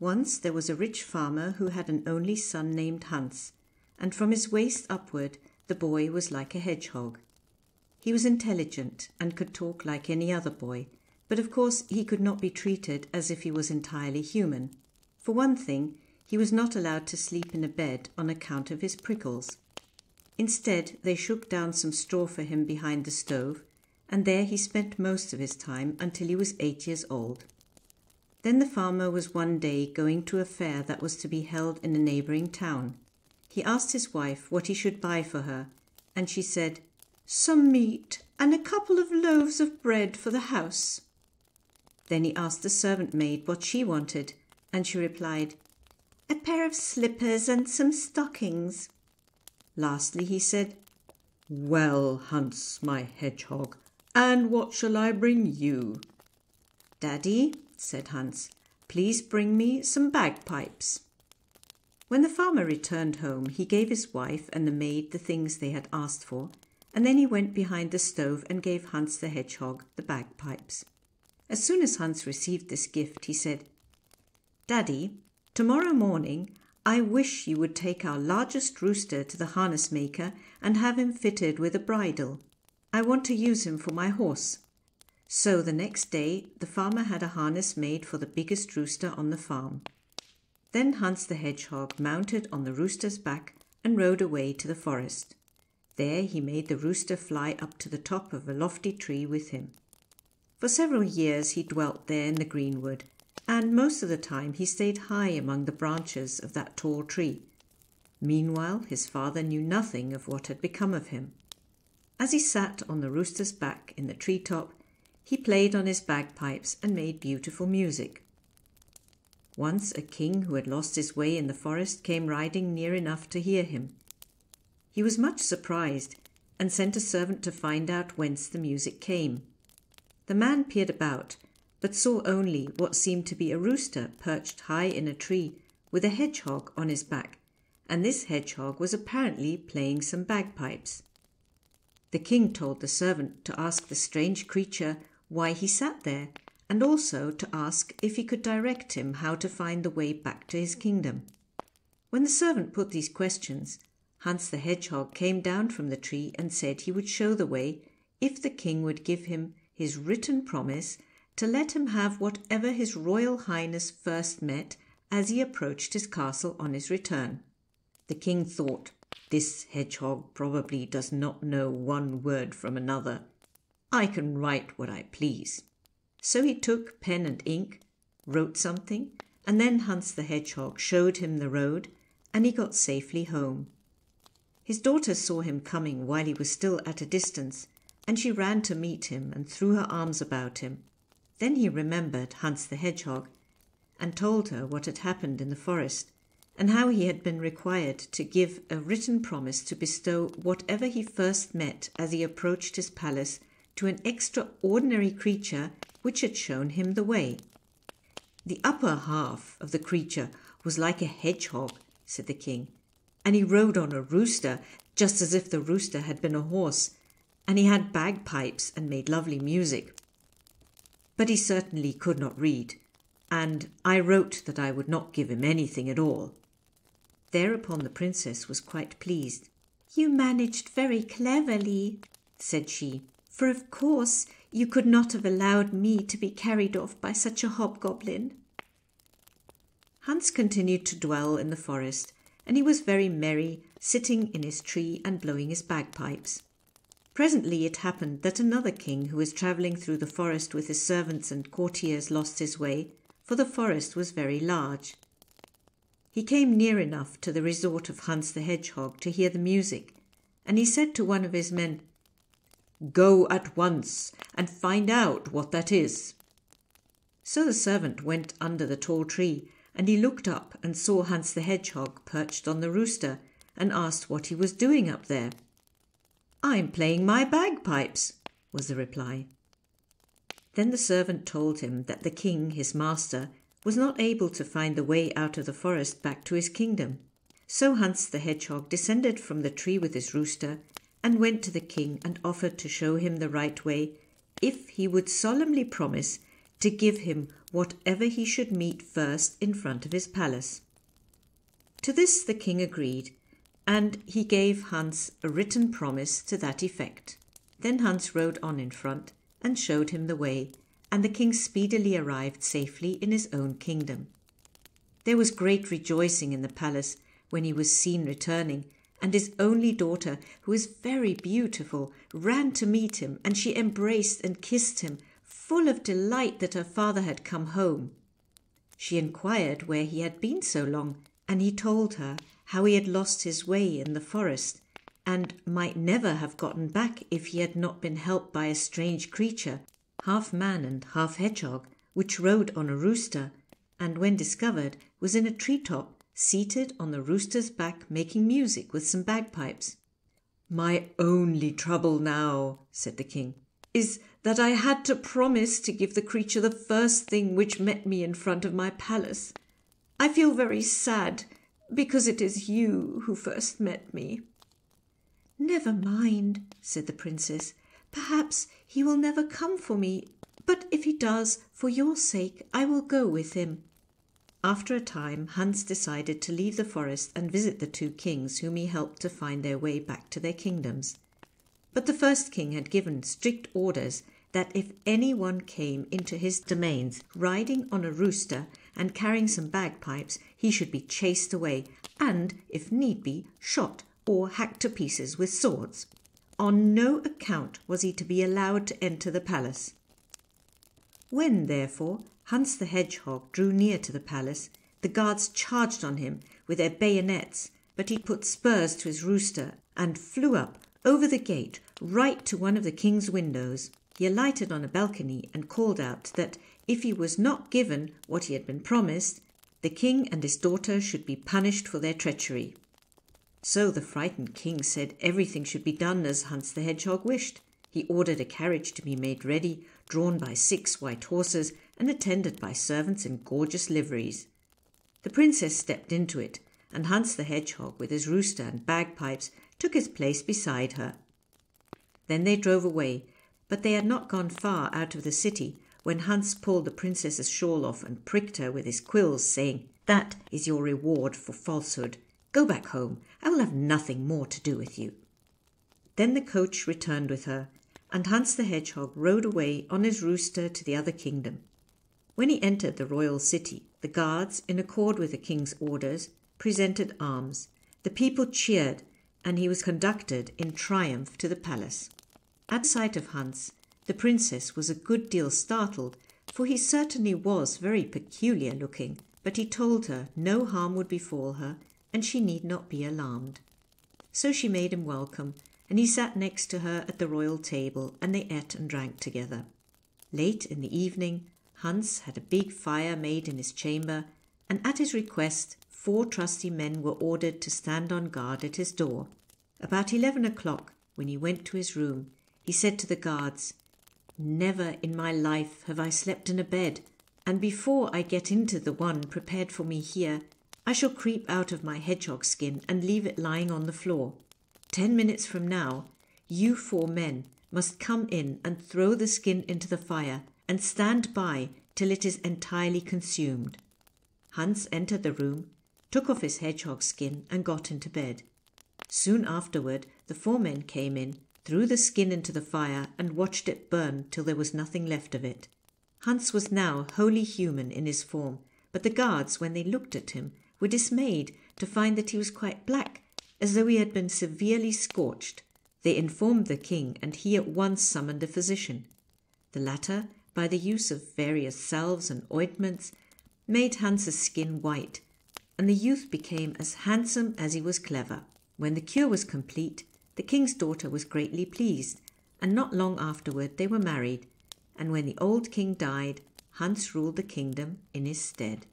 Once there was a rich farmer who had an only son named Hans, and from his waist upward the boy was like a hedgehog. He was intelligent and could talk like any other boy, but of course he could not be treated as if he was entirely human. For one thing, he was not allowed to sleep in a bed on account of his prickles. Instead, they shook down some straw for him behind the stove, and there he spent most of his time until he was 8 years old. Then the farmer was one day going to a fair that was to be held in a neighbouring town. He asked his wife what he should buy for her, and she said, "Some meat and a couple of loaves of bread for the house." Then he asked the servant maid what she wanted, and she replied, "A pair of slippers and some stockings." Lastly he said, "Well, Hans, my hedgehog, and what shall I bring you?" "Daddy," said Hans, "please bring me some bagpipes." When the farmer returned home, he gave his wife and the maid the things they had asked for, and then he went behind the stove and gave Hans the hedgehog the bagpipes. As soon as Hans received this gift, he said, "Daddy, tomorrow morning I wish you would take our largest rooster to the harness maker and have him fitted with a bridle. I want to use him for my horse." So the next day the farmer had a harness made for the biggest rooster on the farm. Then Hans the hedgehog mounted on the rooster's back and rode away to the forest. There he made the rooster fly up to the top of a lofty tree with him. For several years he dwelt there in the greenwood, and most of the time he stayed high among the branches of that tall tree. Meanwhile his father knew nothing of what had become of him. As he sat on the rooster's back in the tree-top, he played on his bagpipes and made beautiful music. Once a king who had lost his way in the forest came riding near enough to hear him. He was much surprised and sent a servant to find out whence the music came. The man peered about, but saw only what seemed to be a rooster perched high in a tree with a hedgehog on his back, and this hedgehog was apparently playing some bagpipes. The king told the servant to ask the strange creature why he sat there, and also to ask if he could direct him how to find the way back to his kingdom. When the servant put these questions, Hans the hedgehog came down from the tree and said he would show the way if the king would give him his written promise to let him have whatever his royal highness first met as he approached his castle on his return. The king thought, "This hedgehog probably does not know one word from another. I can write what I please." So he took pen and ink, wrote something, and then Hans the hedgehog showed him the road, and he got safely home. His daughter saw him coming while he was still at a distance, and she ran to meet him and threw her arms about him. Then he remembered Hans the hedgehog, and told her what had happened in the forest, and how he had been required to give a written promise to bestow whatever he first met as he approached his palace to an extraordinary creature which had shown him the way. "The upper half of the creature was like a hedgehog," said the king, "and he rode on a rooster, just as if the rooster had been a horse, and he had bagpipes and made lovely music. But he certainly could not read, and I wrote that I would not give him anything at all." Thereupon the princess was quite pleased. "You managed very cleverly," said she, "for of course you could not have allowed me to be carried off by such a hobgoblin." Hans continued to dwell in the forest, and he was very merry, sitting in his tree and blowing his bagpipes. Presently it happened that another king who was travelling through the forest with his servants and courtiers lost his way, for the forest was very large. He came near enough to the resort of Hans the hedgehog to hear the music, and he said to one of his men, "Go at once and find out what that is." So the servant went under the tall tree, and he looked up and saw Hans the hedgehog perched on the rooster, and asked what he was doing up there. "I'm playing my bagpipes," was the reply. Then the servant told him that the king, his master, was not able to find the way out of the forest back to his kingdom. So Hans the hedgehog descended from the tree with his rooster, and went to the king and offered to show him the right way if he would solemnly promise to give him whatever he should meet first in front of his palace. To this the king agreed, and he gave Hans a written promise to that effect. Then Hans rode on in front and showed him the way, and the king speedily arrived safely in his own kingdom. There was great rejoicing in the palace when he was seen returning, and his only daughter, who was very beautiful, ran to meet him, and she embraced and kissed him, full of delight that her father had come home. She inquired where he had been so long, and he told her how he had lost his way in the forest, and might never have gotten back if he had not been helped by a strange creature, half man and half hedgehog, which rode on a rooster, and when discovered was in a tree-top, seated on the rooster's back making music with some bagpipes. "My only trouble now," said the king, "is that I had to promise to give the creature the first thing which met me in front of my palace. I feel very sad, because it is you who first met me." "Never mind," said the princess. "Perhaps he will never come for me, but if he does, for your sake, I will go with him." After a time, Hans decided to leave the forest and visit the two kings whom he helped to find their way back to their kingdoms. But the first king had given strict orders that if anyone came into his domains riding on a rooster and carrying some bagpipes, he should be chased away and, if need be, shot or hacked to pieces with swords. On no account was he to be allowed to enter the palace. When, therefore, Hans the Hedgehog drew near to the palace, the guards charged on him with their bayonets, but he put spurs to his rooster and flew up over the gate right to one of the king's windows. He alighted on a balcony and called out that if he was not given what he had been promised, the king and his daughter should be punished for their treachery. So the frightened king said everything should be done as Hans the Hedgehog wished. He ordered a carriage to be made ready, drawn by 6 white horses and attended by servants in gorgeous liveries. The princess stepped into it, and Hans the Hedgehog, with his rooster and bagpipes, took his place beside her. Then they drove away, but they had not gone far out of the city when Hans pulled the princess's shawl off and pricked her with his quills, saying, "That is your reward for falsehood. Go back home. I will have nothing more to do with you." Then the coach returned with her, and Hans the Hedgehog rode away on his rooster to the other kingdom. When he entered the royal city, the guards, in accord with the king's orders, presented arms. The people cheered, and he was conducted in triumph to the palace. At sight of Hans, the princess was a good deal startled, for he certainly was very peculiar looking, but he told her no harm would befall her, and she need not be alarmed. So she made him welcome, and he sat next to her at the royal table, and they ate and drank together. Late in the evening, Hans had a big fire made in his chamber, and at his request 4 trusty men were ordered to stand on guard at his door. About 11 o'clock, when he went to his room, he said to the guards, "Never in my life have I slept in a bed, and before I get into the one prepared for me here, I shall creep out of my hedgehog skin and leave it lying on the floor. 10 minutes from now, you 4 men must come in and throw the skin into the fire and stand by till it is entirely consumed." Hans entered the room, took off his hedgehog skin, and got into bed. Soon afterward, the 4 men came in, threw the skin into the fire, and watched it burn till there was nothing left of it. Hans was now wholly human in his form, but the guards, when they looked at him, were dismayed to find that he was quite black, as though he had been severely scorched. They informed the king, and he at once summoned a physician. The latter, by the use of various salves and ointments, made Hans's skin white, and the youth became as handsome as he was clever. When the cure was complete, the king's daughter was greatly pleased, and not long afterward they were married, and when the old king died, Hans ruled the kingdom in his stead.